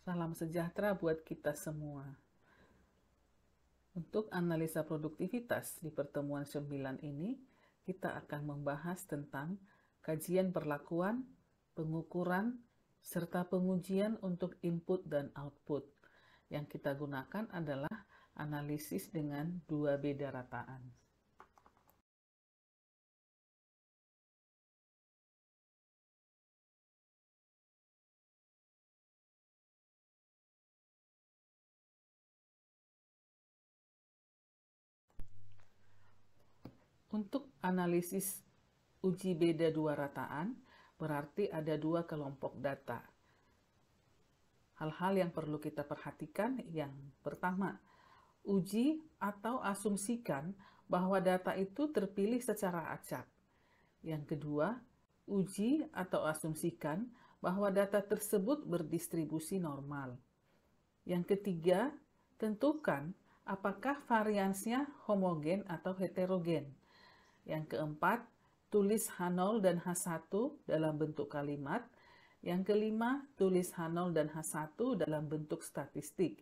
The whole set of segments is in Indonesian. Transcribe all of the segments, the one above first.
Salam sejahtera buat kita semua. Untuk analisa produktivitas di pertemuan 9 ini, kita akan membahas tentang kajian perlakuan, pengukuran, serta pengujian untuk input dan output. Yang kita gunakan adalah analisis dengan dua beda rataan. Untuk analisis uji beda dua rataan, berarti ada dua kelompok data. Hal-hal yang perlu kita perhatikan yang pertama, uji atau asumsikan bahwa data itu terpilih secara acak. Yang kedua, uji atau asumsikan bahwa data tersebut berdistribusi normal. Yang ketiga, tentukan apakah variansnya homogen atau heterogen. Yang keempat, tulis H0 dan H1 dalam bentuk kalimat. Yang kelima, tulis H0 dan H1 dalam bentuk statistik.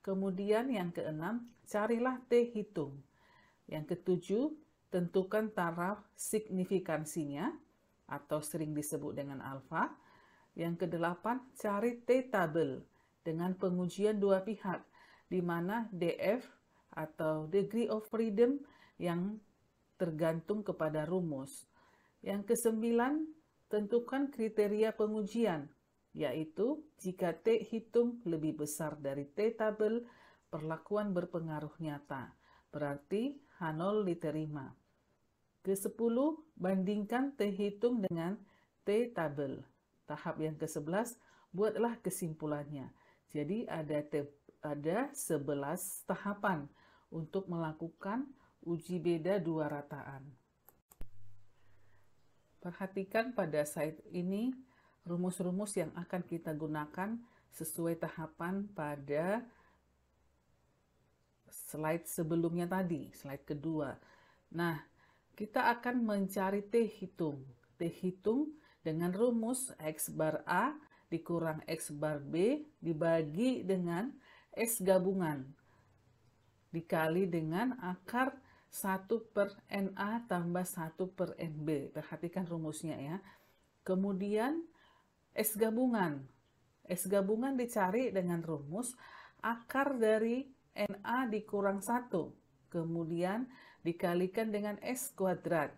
Kemudian yang keenam, carilah T hitung. Yang ketujuh, tentukan taraf signifikansinya atau sering disebut dengan alfa. Yang kedelapan, cari T tabel dengan pengujian dua pihak, di mana DF atau degree of freedom yang tergantung kepada rumus. Yang kesembilan, tentukan kriteria pengujian, yaitu jika T hitung lebih besar dari T tabel, perlakuan berpengaruh nyata, berarti H0 diterima. Ke-10, bandingkan T hitung dengan T tabel. Tahap yang ke-11, buatlah kesimpulannya. Jadi ada 11 tahapan untuk melakukan uji beda dua rataan. Perhatikan pada slide ini rumus-rumus yang akan kita gunakan sesuai tahapan pada slide sebelumnya tadi, slide kedua. Nah, kita akan mencari T hitung. T hitung dengan rumus X bar A dikurang X bar B dibagi dengan S gabungan dikali dengan akar 1 per NA tambah 1 per NB. Perhatikan rumusnya ya. Kemudian S gabungan. S gabungan dicari dengan rumus akar dari NA dikurang 1. Kemudian dikalikan dengan S kuadrat.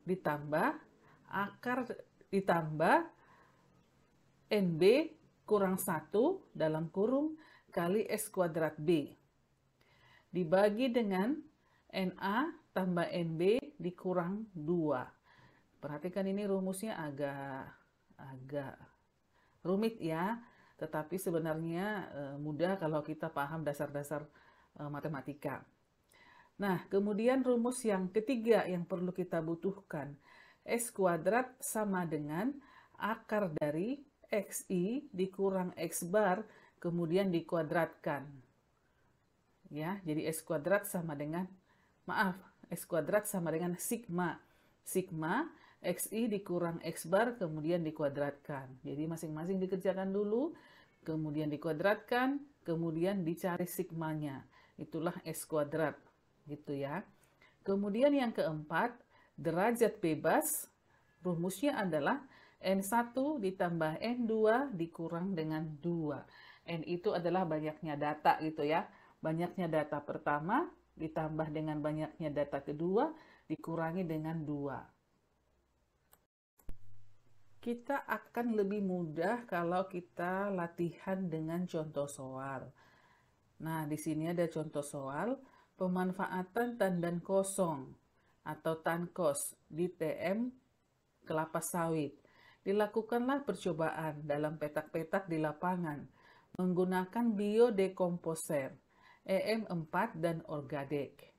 Ditambah NB kurang 1 dalam kurung kali S kuadrat B. Dibagi dengan NA tambah NB dikurang 2. Perhatikan ini rumusnya agak rumit ya, tetapi sebenarnya mudah kalau kita paham dasar-dasar matematika. Nah, kemudian rumus yang ketiga yang perlu kita butuhkan. S kuadrat sama dengan akar dari XI dikurang X bar kemudian dikuadratkan. Ya, jadi S kuadrat sama dengan sigma. Sigma XI dikurang X bar kemudian dikuadratkan. Jadi masing-masing dikerjakan dulu, kemudian dikuadratkan, kemudian dicari sigmanya. Itulah S kuadrat, gitu ya. Kemudian yang keempat, derajat bebas, rumusnya adalah N1 ditambah N2 dikurang dengan 2. N itu adalah banyaknya data gitu ya. Banyaknya data pertama ditambah dengan banyaknya data kedua dikurangi dengan 2. Kita akan lebih mudah kalau kita latihan dengan contoh soal. Nah, di sini ada contoh soal pemanfaatan tandan kosong atau tankos di TM kelapa sawit. Dilakukanlah percobaan dalam petak-petak di lapangan menggunakan biodekomposer EM4 dan Orgadek.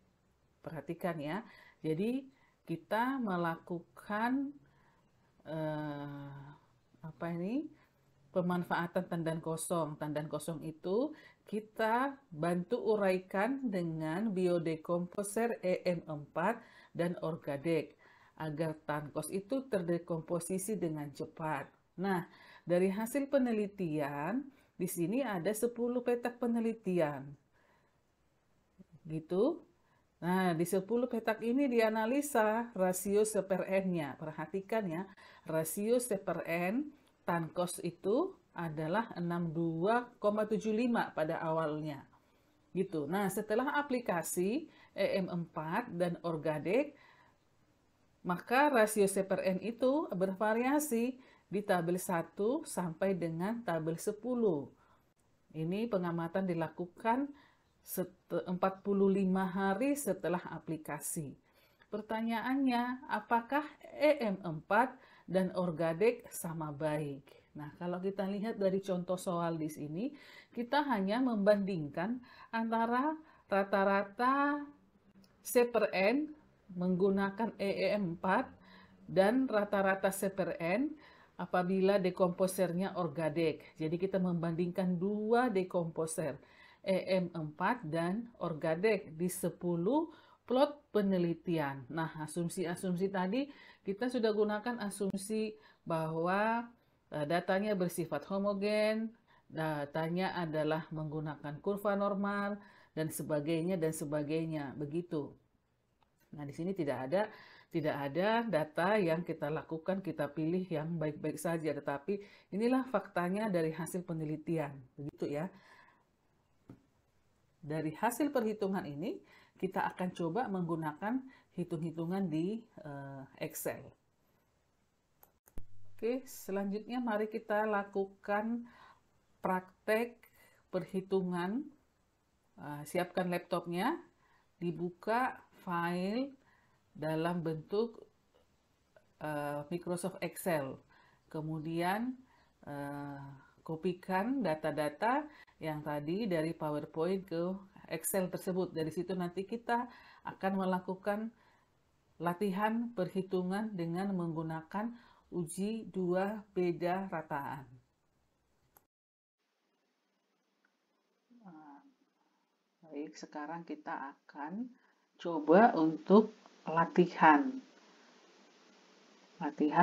Perhatikan ya. Jadi kita melakukan pemanfaatan tandan kosong. Tandan kosong itu kita bantu uraikan dengan biodekomposer EM4 dan Orgadek agar tankos itu terdekomposisi dengan cepat. Nah, dari hasil penelitian, di sini ada 10 petak penelitian. Gitu. Nah, di 10 petak ini dianalisa rasio C per N-nya. Perhatikan ya, rasio C per N tan kos itu adalah 62,75 pada awalnya. Gitu. Nah, setelah aplikasi EM4 dan Orgadex, maka rasio C per N itu bervariasi di tabel 1 sampai dengan tabel 10. Ini pengamatan dilakukan 45 hari setelah aplikasi. Pertanyaannya, apakah EM4 dan Orgadex sama baik? Nah, kalau kita lihat dari contoh soal di sini, kita hanya membandingkan antara rata-rata C per N menggunakan EM4 dan rata-rata C per N apabila dekomposernya Orgadex. Jadi kita membandingkan dua dekomposer, EM4 dan Orgadex di 10 plot penelitian. Nah, asumsi-asumsi tadi kita sudah gunakan asumsi bahwa datanya bersifat homogen, datanya adalah menggunakan kurva normal, dan sebagainya, begitu. Nah, di sini tidak ada data yang kita lakukan, kita pilih yang baik-baik saja, tetapi inilah faktanya dari hasil penelitian, begitu ya. Dari hasil perhitungan ini, kita akan coba menggunakan hitung-hitungan di Excel. Oke, selanjutnya mari kita lakukan praktek perhitungan. Siapkan laptopnya, dibuka file dalam bentuk Microsoft Excel. Kemudian kopikan data-data yang tadi dari PowerPoint ke Excel tersebut. Dari situ nanti kita akan melakukan latihan perhitungan dengan menggunakan uji dua beda rataan. Baik, sekarang kita akan coba untuk latihan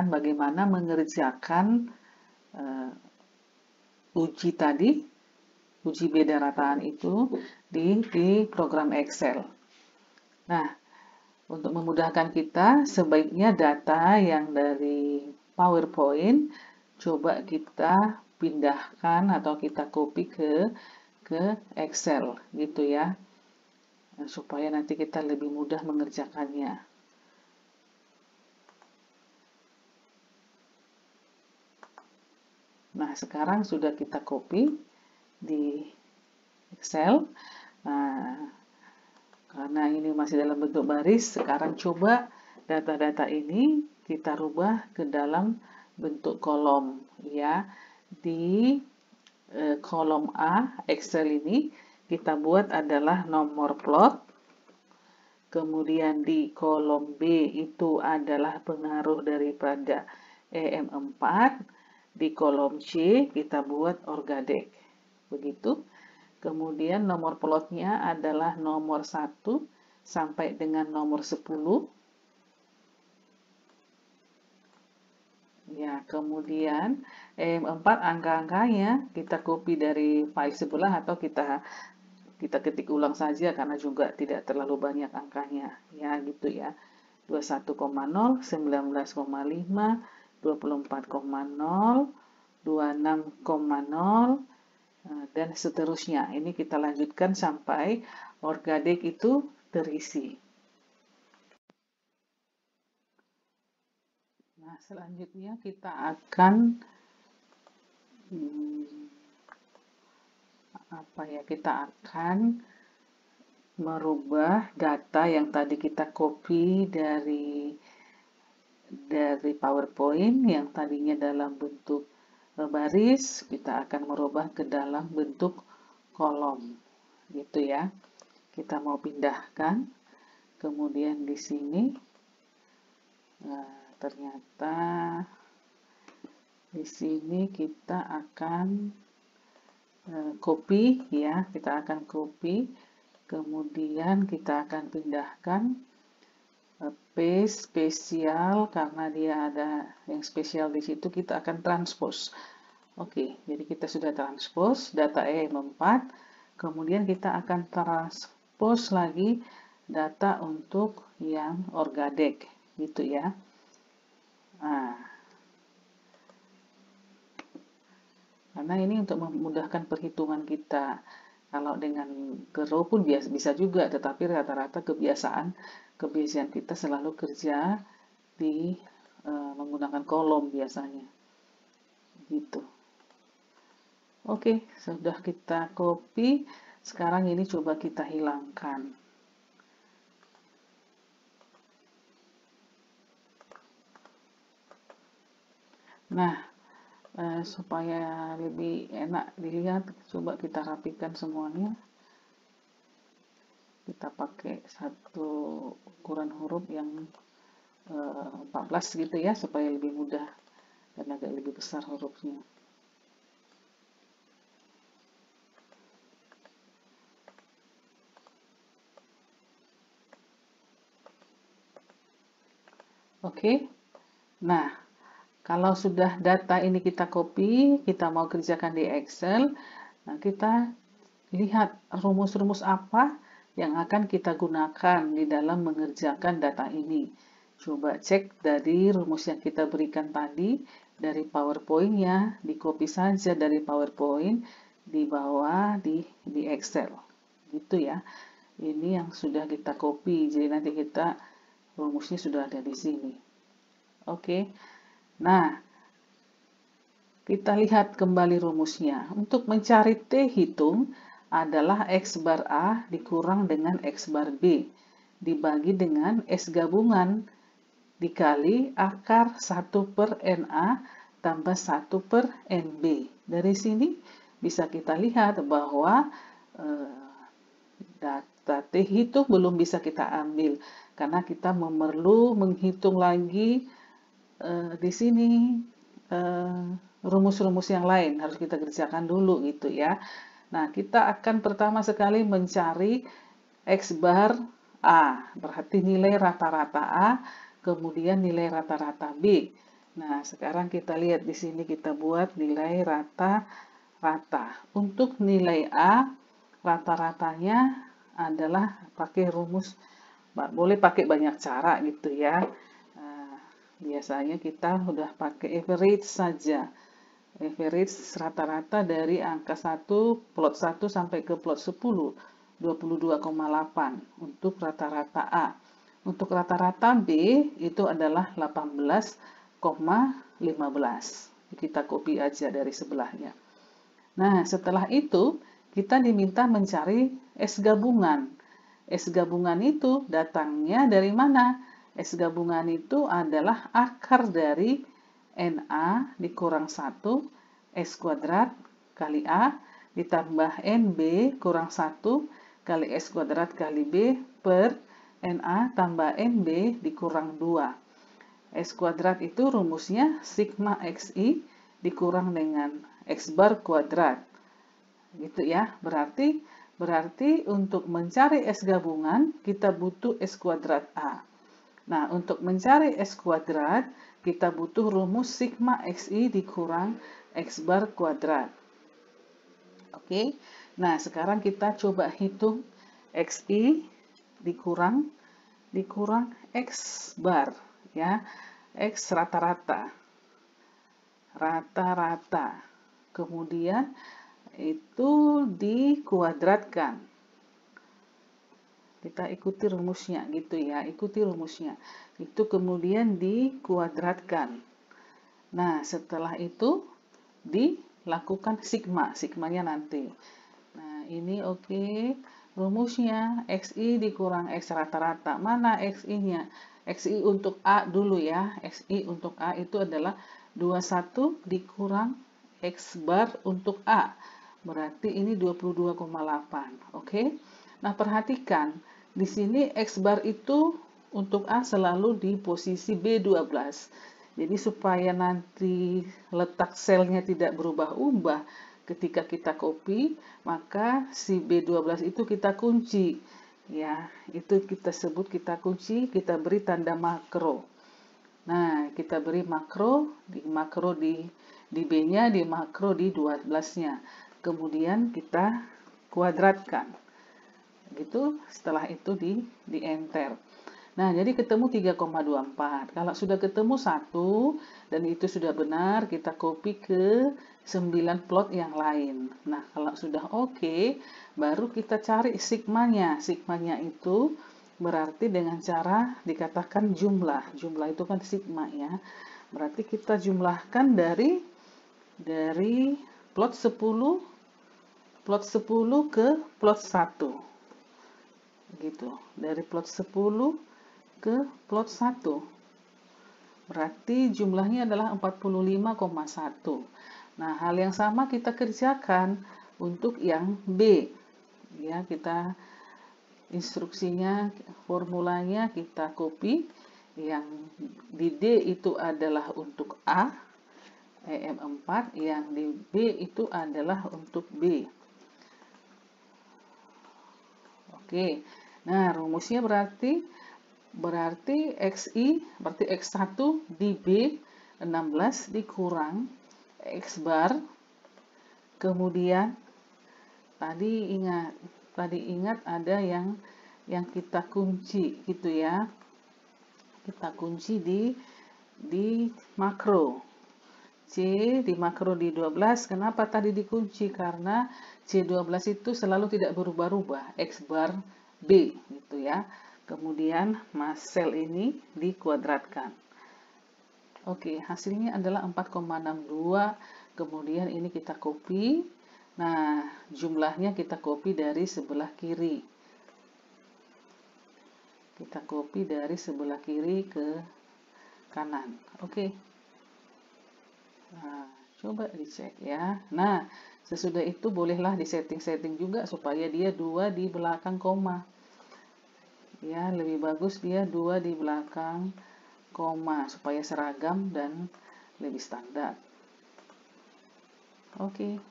bagaimana mengerjakan uji beda rataan itu di program Excel. Nah, untuk memudahkan kita, sebaiknya data yang dari PowerPoint coba kita pindahkan atau kita copy ke Excel, gitu ya, supaya nanti kita lebih mudah mengerjakannya. Nah, sekarang sudah kita copy di Excel. Nah, karena ini masih dalam bentuk baris, sekarang coba data-data ini kita rubah ke dalam bentuk kolom, ya. Di kolom A Excel ini kita buat adalah nomor plot. Kemudian di kolom B itu adalah pengaruh daripada EM4. Di kolom C kita buat Orgadex. Begitu. Kemudian nomor plotnya adalah nomor 1 sampai dengan nomor 10. Ya, kemudian EM4 angka-angkanya kita copy dari file sebelah atau kita ketik ulang saja karena juga tidak terlalu banyak angkanya. Ya, gitu ya. 21,0, 19,5, 24,0, 26,0, dan seterusnya. Ini kita lanjutkan sampai Orgadex itu terisi. Nah, selanjutnya kita akan kita akan merubah data yang tadi kita copy dari PowerPoint yang tadinya dalam bentuk baris, kita akan merubah ke dalam bentuk kolom, gitu ya. Kita mau pindahkan, kemudian di sini ternyata di sini kita akan copy, ya, kita akan copy, kemudian kita akan pindahkan paste spesial, karena dia ada yang spesial di situ, kita akan transpose Oke, jadi kita sudah transpose data EM4, kemudian kita akan transpose lagi data untuk yang Orgadex, gitu ya. Nah, karena ini untuk memudahkan perhitungan kita. Kalau dengan Gero pun bisa juga, tetapi rata-rata kebiasaan kita selalu kerja di menggunakan kolom biasanya. Gitu. Oke, sudah kita copy. Sekarang ini coba kita hilangkan. Nah, supaya lebih enak dilihat, coba kita rapikan semuanya. Kita pakai satu ukuran huruf yang 14 gitu ya, supaya lebih mudah dan agak lebih besar hurufnya. Oke, nah kalau sudah data ini kita copy, kita mau kerjakan di Excel, nah kita lihat rumus-rumus apa yang akan kita gunakan di dalam mengerjakan data ini. Coba cek dari rumus yang kita berikan tadi, dari PowerPoint ya, di copy saja dari PowerPoint, di bawah di Excel. Gitu ya. Ini yang sudah kita copy, jadi nanti kita rumusnya sudah ada di sini. Oke. Nah, kita lihat kembali rumusnya. Untuk mencari T hitung adalah X bar A dikurang dengan X bar B dibagi dengan S gabungan dikali akar 1 per NA tambah 1 per NB. Dari sini bisa kita lihat bahwa data T hitung belum bisa kita ambil karena kita perlu menghitung lagi di sini rumus-rumus yang lain harus kita kerjakan dulu gitu ya. Nah, kita akan pertama sekali mencari X bar A, berarti nilai rata-rata A, kemudian nilai rata-rata B. Nah, sekarang kita lihat di sini kita buat nilai rata-rata. Untuk nilai A, rata-ratanya adalah pakai rumus, boleh pakai banyak cara gitu ya. Biasanya kita udah pakai average saja. Average rata-rata dari angka 1, plot 1 sampai ke plot 10, 22,8 untuk rata-rata A. Untuk rata-rata B itu adalah 18,15. Kita copy aja dari sebelahnya. Nah, setelah itu kita diminta mencari S gabungan. S gabungan itu datangnya dari mana? S gabungan itu adalah akar dari NA dikurang 1 S kuadrat kali A ditambah NB kurang 1 kali S kuadrat kali B per NA tambah NB dikurang 2. S kuadrat itu rumusnya sigma XI dikurang dengan X bar kuadrat. Gitu ya. Berarti untuk mencari S gabungan kita butuh S kuadrat A. Nah, untuk mencari S kuadrat, kita butuh rumus sigma XI dikurang X bar kuadrat. Oke, nah sekarang kita coba hitung XI dikurang X bar, ya, X rata-rata. Rata-rata. Kemudian itu dikuadratkan. Kita ikuti rumusnya gitu ya, ikuti rumusnya. Itu kemudian dikuadratkan. Nah, setelah itu dilakukan sigma, sigmanya nanti. Nah, ini oke. Rumusnya XI dikurang X rata-rata. Mana XI-nya? XI untuk A dulu ya. XI untuk A itu adalah 21 dikurang X bar untuk A. Berarti ini 22,8. Oke. Nah, perhatikan di sini X bar itu untuk A selalu di posisi B12. Jadi supaya nanti letak selnya tidak berubah-ubah ketika kita copy, maka si B12 itu kita kunci. Ya, itu kita sebut kita kunci, kita beri tanda makro. Nah, kita beri makro di di B-nya, di makro di 12-nya. Kemudian kita kuadratkan. Gitu, setelah itu di enter. Nah, jadi ketemu 3,24. Kalau sudah ketemu 1 dan itu sudah benar, kita copy ke 9 plot yang lain. Nah, kalau sudah oke, baru kita cari sigmanya. Sigmanya itu berarti dengan cara dikatakan jumlah. Jumlah itu kan sigma ya. Berarti kita jumlahkan dari plot 10 ke plot 1. Gitu. Dari plot 10 ke plot 1. Berarti jumlahnya adalah 45,1. Nah, hal yang sama kita kerjakan untuk yang B. Ya, kita instruksinya, formulanya kita copy. Yang di D itu adalah untuk A, EM4. Yang di B itu adalah untuk B. Oke. Nah, rumusnya berarti XI, berarti X1 di B 16 dikurang X bar, kemudian tadi ingat ada yang kita kunci gitu ya. Kita kunci di makro. C di makro di 12, kenapa tadi dikunci? Karena C12 itu selalu tidak berubah-ubah, X bar B gitu ya. Kemudian sel ini dikuadratkan. Oke, hasilnya adalah 4,62. Kemudian ini kita copy. Nah, jumlahnya kita copy dari sebelah kiri. Kita copy dari sebelah kiri ke kanan. Oke. Nah, coba dicek ya. Nah, sesudah itu bolehlah disetting-setting juga supaya dia 2 di belakang koma. Ya, lebih bagus dia 2 di belakang koma supaya seragam dan lebih standar. Oke.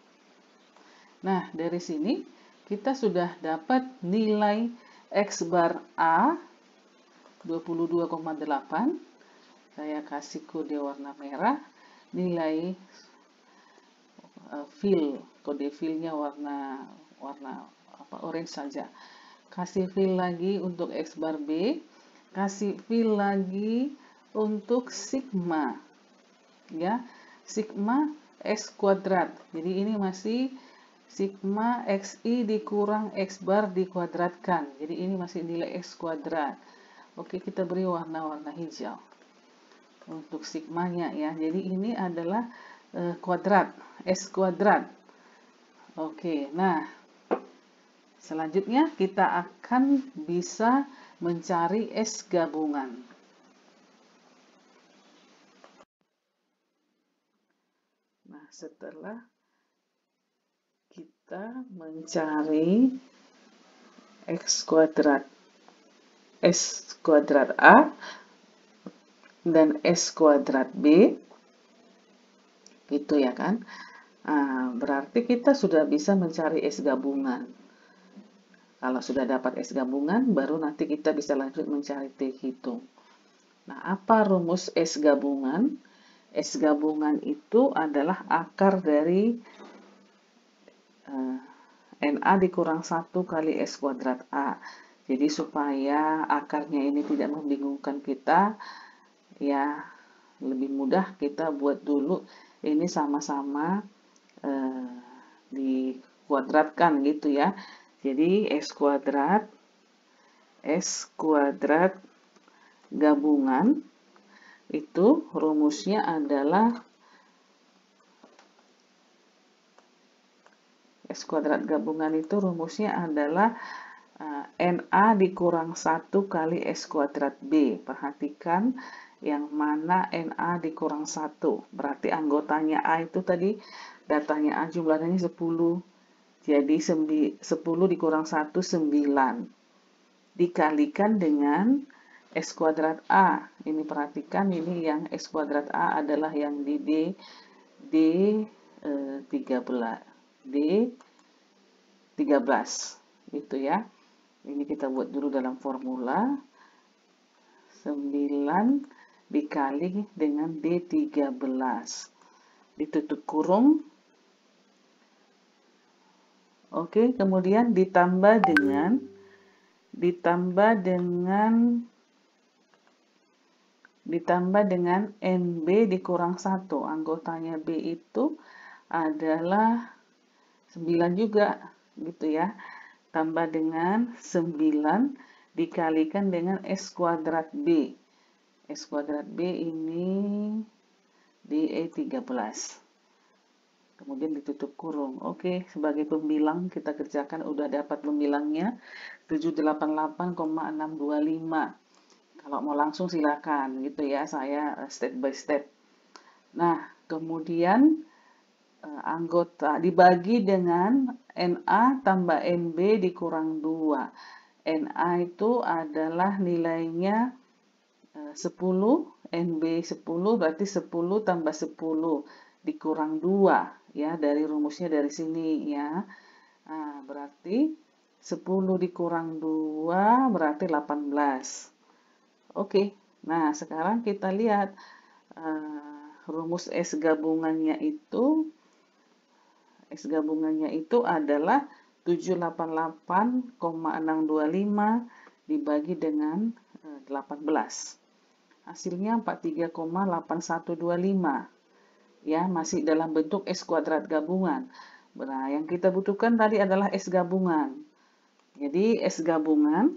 Nah, dari sini kita sudah dapat nilai X bar A 22,8. Saya kasih kode warna merah. Nilai kode fillnya warna orange saja. Kasih fill lagi untuk X bar B, kasih fill lagi untuk sigma, ya, sigma X kuadrat. Jadi ini masih sigma XI dikurang X bar dikuadratkan. Jadi ini masih nilai X kuadrat. Oke, kita beri warna hijau untuk sigmanya ya. Jadi ini adalah kuadrat, S kuadrat. Oke, nah selanjutnya kita akan bisa mencari S gabungan. Nah, setelah kita mencari S kuadrat A dan S kuadrat B, gitu ya kan? Nah, berarti kita sudah bisa mencari S gabungan. Kalau sudah dapat S gabungan, baru nanti kita bisa lanjut mencari T hitung. Nah, apa rumus S gabungan? S gabungan itu adalah akar dari NA dikurang 1 kali S kuadrat A. Jadi supaya akarnya ini tidak membingungkan kita, ya lebih mudah kita buat dulu ini sama-sama dikuadratkan gitu ya. Jadi S kuadrat gabungan itu rumusnya adalah S kuadrat gabungan itu rumusnya adalah NA dikurang 1 kali S kuadrat B. Perhatikan yang mana NA dikurang 1. Berarti anggotanya A itu tadi datanya A jumlahnya 10. Jadi 10 dikurang 1, 9. Dikalikan dengan S kuadrat A. Ini perhatikan, ini yang S kuadrat A adalah yang di D13. Itu ya. Ini kita buat dulu dalam formula. 9 dikali dengan D13. ditutup kurung. Oke, kemudian ditambah dengan NB dikurang 1. Anggotanya B itu adalah 9 juga, gitu ya. Tambah dengan 9 dikalikan dengan S kuadrat B. S kuadrat B ini di E13. Kemudian ditutup kurung. Oke, sebagai pembilang kita kerjakan, udah dapat pembilangnya 788,625. Kalau mau langsung silakan gitu ya, saya step by step. Nah, kemudian anggota dibagi dengan NA tambah NB dikurang 2. NA itu adalah nilainya 10, NB 10, berarti 10 tambah 10 dikurang 2 ya, dari rumusnya dari sini ya. Nah, berarti 10 dikurang 2 berarti 18. Oke, nah sekarang kita lihat rumus S gabungannya itu adalah 788,625 dibagi dengan 18. Hasilnya 43,8125. Ya, masih dalam bentuk S kuadrat gabungan. Nah, yang kita butuhkan tadi adalah S gabungan. Jadi S gabungan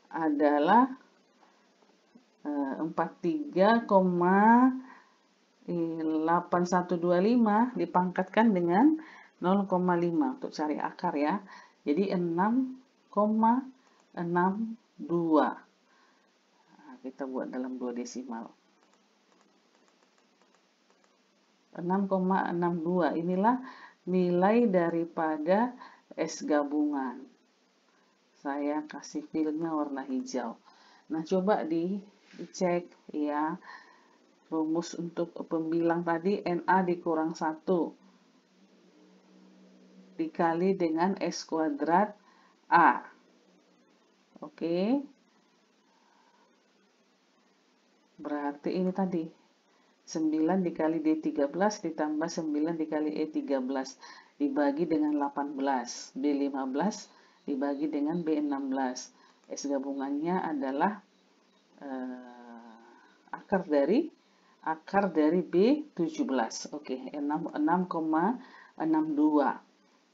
adalah 43,8125 dipangkatkan dengan 0,5 untuk cari akar ya. Jadi 6,62. Nah, kita buat dalam 2 desimal. 6,62 inilah nilai daripada S gabungan. Saya kasih filenya warna hijau. Nah, coba dicek ya. Rumus untuk pembilang tadi NA dikurang 1 dikali dengan S kuadrat A. Oke. Berarti ini tadi 9 dikali D13 ditambah 9 dikali E13 dibagi dengan 18. B15 dibagi dengan B16. S gabungannya adalah akar dari B17. Oke, 6,62.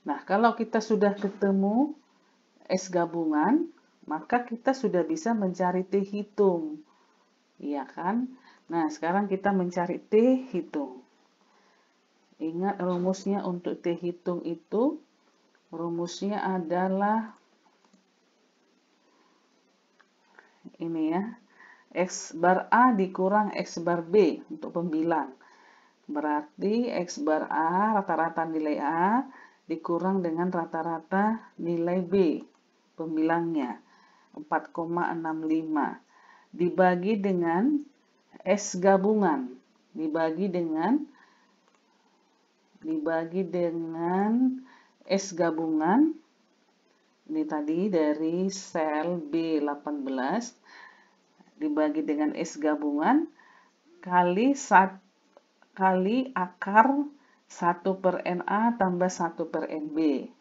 Nah, kalau kita sudah ketemu S gabungan, maka kita sudah bisa mencari T hitung. Iya kan? Nah, sekarang kita mencari T hitung. Ingat rumusnya untuk T hitung itu, rumusnya adalah ini ya, X bar A dikurang X bar B untuk pembilang. Berarti X bar A, rata-rata nilai A, dikurang dengan rata-rata nilai B, pembilangnya, 4,65. Dibagi dengan S gabungan, dibagi dengan S gabungan, ini tadi dari sel B18, dibagi dengan S gabungan, kali akar 1 per NA tambah 1 per NB.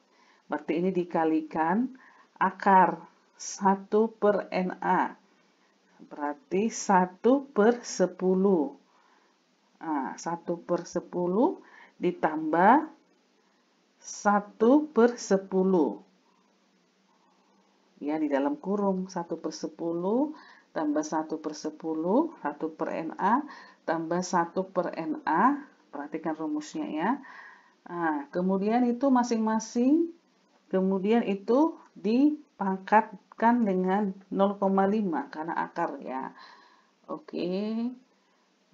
Berarti ini dikalikan akar 1 per NA. Berarti 1 per 10. Nah, 1 per 10 ditambah 1 per 10. Ya, di dalam kurung 1 per 10 tambah 1 per 10, 1 per NA tambah 1 per NA. Perhatikan rumusnya ya. Nah, kemudian itu masing-masing, kemudian itu dipangkatkan dengan 0,5 karena akar ya. Oke.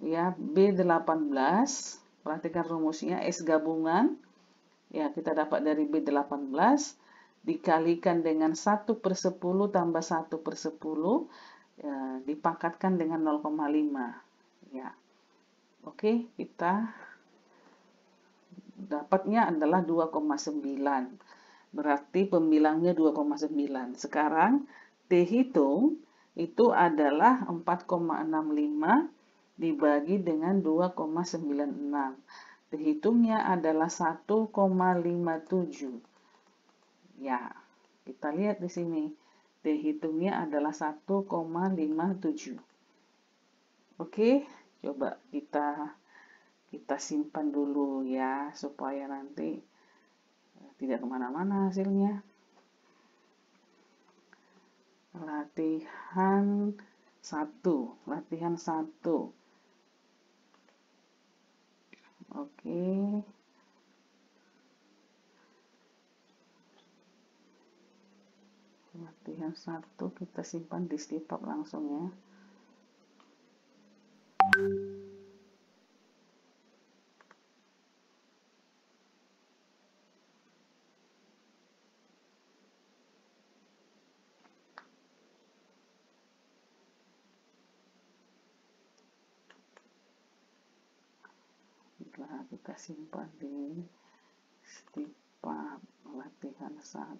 Ya, B18, perhatikan rumusnya S gabungan. Ya, kita dapat dari B18 dikalikan dengan 1 per 10 tambah 1 per 10 ya, dipangkatkan dengan 0,5 ya. Oke, kita dapatnya adalah 2,9. Berarti pembilangnya 2,9. Sekarang T hitung itu adalah 4,65 dibagi dengan 2,96. Dihitungnya adalah 1,57. Ya, kita lihat di sini. Dihitungnya adalah 1,57. Oke, coba kita simpan dulu ya, supaya nanti tidak kemana-mana hasilnya. Latihan 1. Oke. Latihan 1 kita simpan di stipap langsung ya. Nah, kita simpan di stipap latihan 1.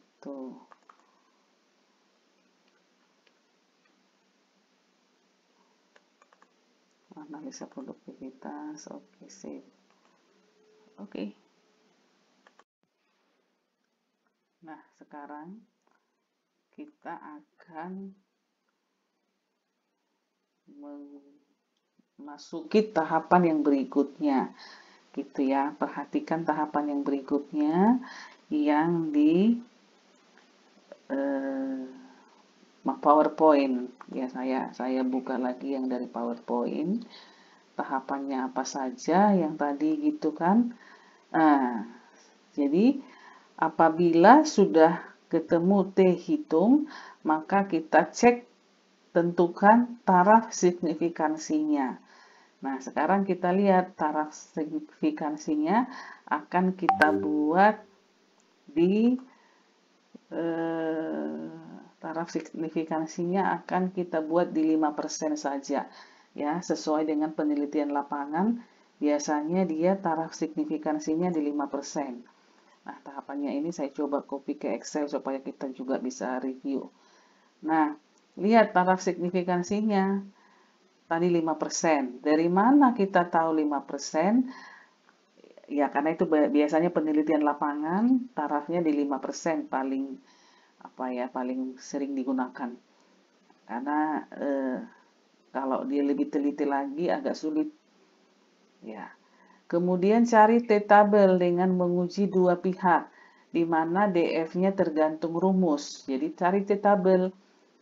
Analisa produktivitas. Oke, sip. Oke. Nah, sekarang kita akan memasuki tahapan yang berikutnya. Gitu ya. Perhatikan tahapan yang berikutnya yang di PowerPoint. Ya, saya buka lagi yang dari PowerPoint. Tahapannya apa saja yang tadi gitu kan. Nah, jadi apabila sudah ketemu T hitung, maka kita cek tentukan taraf signifikansinya. Nah, sekarang kita lihat taraf signifikansinya akan kita buat di taraf signifikansinya akan kita buat di 5% saja. Ya, sesuai dengan penelitian lapangan, biasanya dia taraf signifikansinya di 5%. Nah, tahapannya ini saya coba copy ke Excel supaya kita juga bisa review. Nah, lihat taraf signifikansinya. Tadi 5%. Dari mana kita tahu 5%? Ya, karena itu biasanya penelitian lapangan tarafnya di 5% paling sering digunakan. Karena kalau dia lebih teliti lagi agak sulit. Ya. Kemudian cari T-tabel dengan menguji dua pihak, di mana DF-nya tergantung rumus. Jadi cari T-tabel.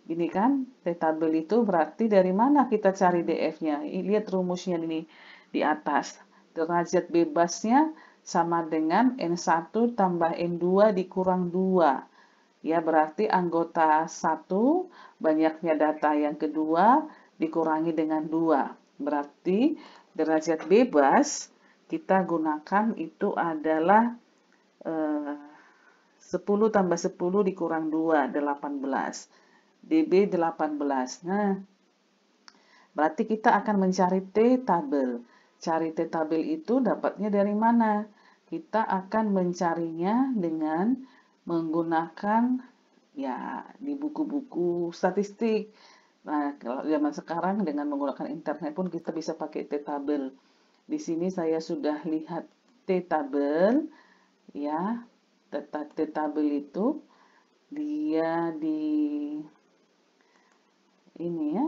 Ini kan, T-tabel itu berarti dari mana kita cari DF-nya. Lihat rumusnya ini di atas. Derajat bebasnya sama dengan N1 tambah N2 dikurang 2. Ya, berarti anggota 1, banyaknya data yang kedua, dikurangi dengan 2. Berarti derajat bebas kita gunakan itu adalah 10 tambah 10 dikurang 2, 18. DB 18. Nah, berarti kita akan mencari T-tabel. Cari T-tabel itu dapatnya dari mana? Kita akan mencarinya dengan menggunakan ya di buku-buku statistik. Nah, kalau zaman sekarang dengan menggunakan internet pun kita bisa pakai T-tabel. Di sini saya sudah lihat T-tabel ya. T-tabel itu dia di ini ya.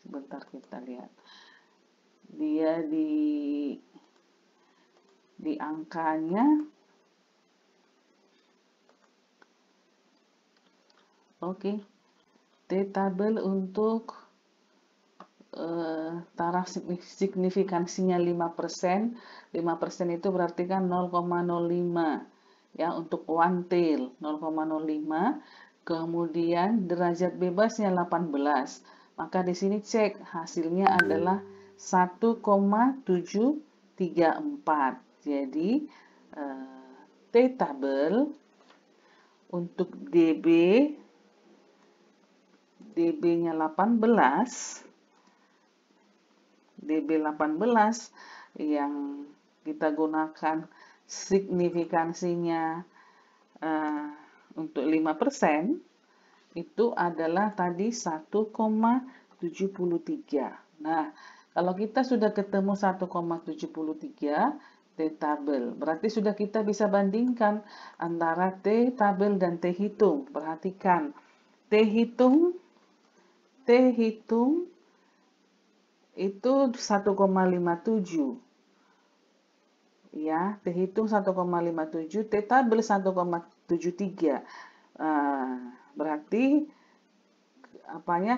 Sebentar kita lihat. Dia di angkanya. Oke. T-tabel untuk taraf signifikansinya 5%. 5% itu berarti kan 0,05 ya untuk one tail 0,05. Kemudian derajat bebasnya 18. Maka di sini cek hasilnya adalah 1,734. Jadi T-tabel untuk DB-nya 18 yang kita gunakan signifikansinya untuk 5% itu adalah tadi 1,734. Nah, kalau kita sudah ketemu 1,73 T tabel, berarti sudah kita bisa bandingkan antara T tabel dan T hitung. Perhatikan, T hitung itu 1,57. Ya, T hitung 1,57, T tabel 1,73. Berarti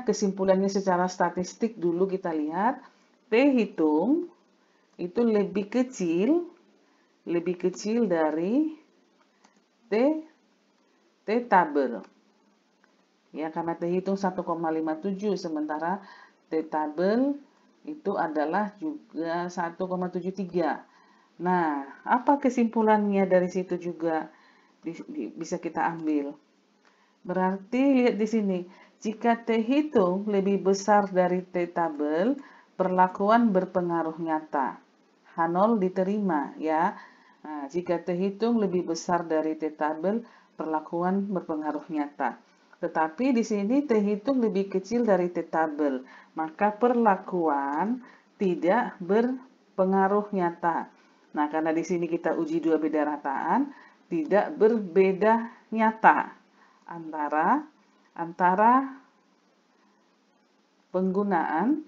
kesimpulannya secara statistik dulu kita lihat, T hitung itu lebih kecil dari T tabel. Ya, karena T hitung 1,57 sementara T tabel itu adalah juga 1,73. Nah, apa kesimpulannya dari situ juga bisa kita ambil? Berarti lihat di sini, jika T hitung lebih besar dari T tabel, perlakuan berpengaruh nyata. H0 diterima ya. Nah, jika T hitung lebih besar dari T tabel, perlakuan berpengaruh nyata. Tetapi di sini T hitung lebih kecil dari T tabel, maka perlakuan tidak berpengaruh nyata. Nah, karena di sini kita uji dua beda rataan, tidak berbeda nyata antara penggunaan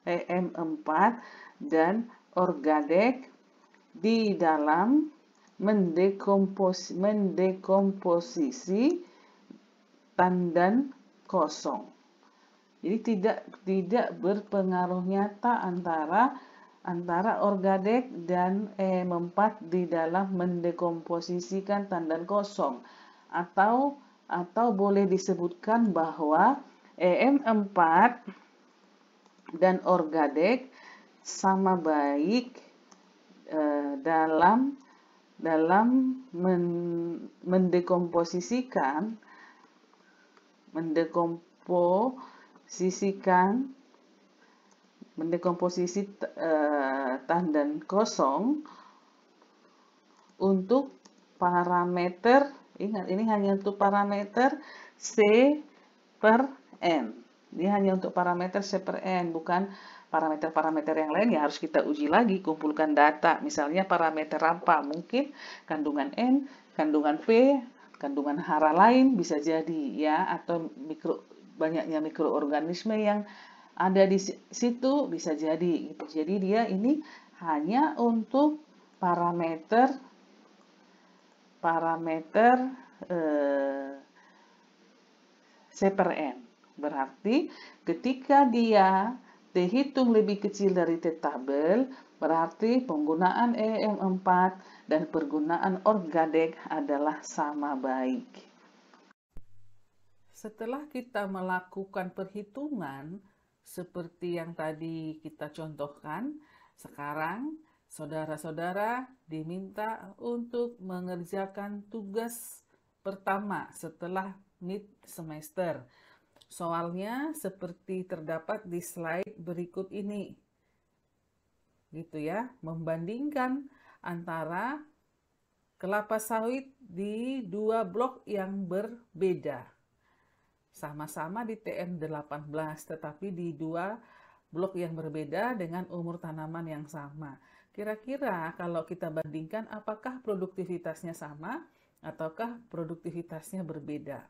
EM4 dan Orgadek di dalam mendekomposisi tandan kosong. Jadi tidak berpengaruh nyata antara Orgadek dan EM4 di dalam mendekomposisikan tandan kosong, atau boleh disebutkan bahwa EM4 dan Orgadek sama baik dalam mendekomposisi tandan kosong untuk parameter, ingat ini hanya untuk parameter C per N. Ini hanya untuk parameter C per N, bukan parameter-parameter yang lain yang harus kita uji lagi, kumpulkan data. Misalnya parameter apa, mungkin kandungan N, kandungan P, kandungan hara lain bisa jadi ya, atau banyaknya mikroorganisme yang ada di situ bisa jadi gitu. Jadi dia ini hanya untuk parameter C per N. Berarti ketika dia T hitung lebih kecil dari T tabel, berarti penggunaan EM4 dan penggunaan Orgadek adalah sama baik. Setelah kita melakukan perhitungan seperti yang tadi kita contohkan, sekarang saudara-saudara diminta untuk mengerjakan tugas pertama setelah mid semester. Soalnya seperti terdapat di slide berikut ini. Gitu ya, membandingkan antara kelapa sawit di dua blok yang berbeda. Sama-sama di TM18, tetapi di dua blok yang berbeda dengan umur tanaman yang sama. Kira-kira kalau kita bandingkan, apakah produktivitasnya sama ataukah produktivitasnya berbeda?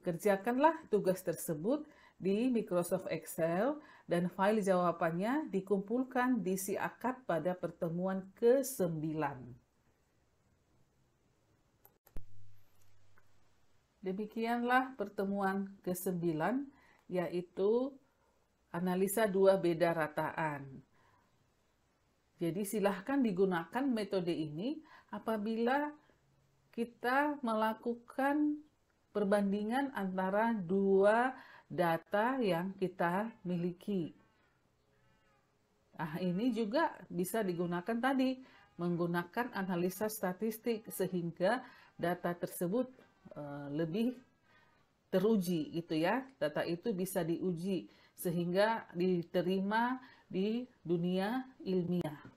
Kerjakanlah tugas tersebut di Microsoft Excel dan file jawabannya dikumpulkan di si akad pada pertemuan ke-9. Demikianlah pertemuan ke-9, yaitu analisa dua beda rataan. Jadi silahkan digunakan metode ini apabila kita melakukan perbandingan antara dua data yang kita miliki. Nah, ini juga bisa digunakan tadi, menggunakan analisa statistik sehingga data tersebut lebih teruji gitu ya. Data itu bisa diuji sehingga diterima di dunia ilmiah.